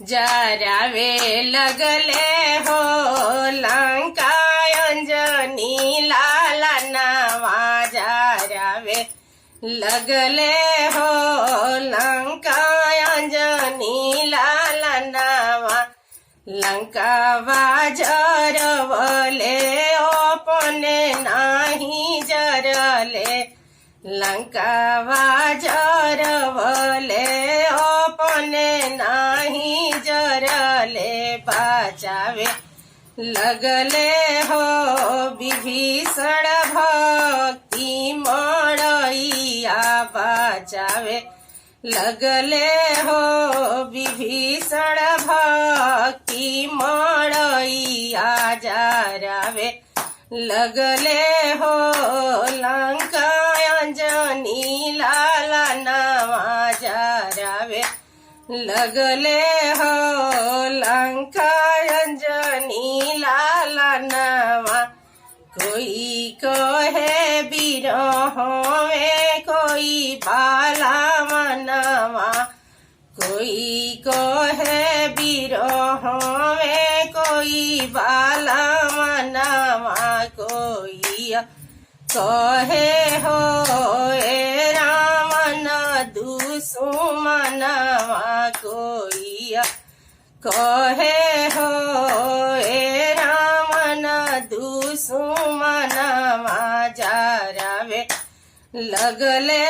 जरावे लगले हो लंका अंजनी लाला नवा जरावे लगले हो लंका अंजनी लाला नवा लंका जरवले अपने नाही जरले लंका जरवले अपने नाही जरले बचावे लगले हो विभीषण भक्ति मड़ैया बचावे लगले हो विभीषण भक्ति मड़ैया जरावे लगले हो लंका अंजनी लाला नवा जरावे लगले हो लंका अंजनी लाला नवा कोई कहे बिरहोवे कोई बाला मनवा कोई कहे बिरहोवे कोई बाला मनवा कोई कहे हो ए रामन दुश्मनवा कोई कहे हो ए रामन दुश्मनवा जरावे लगले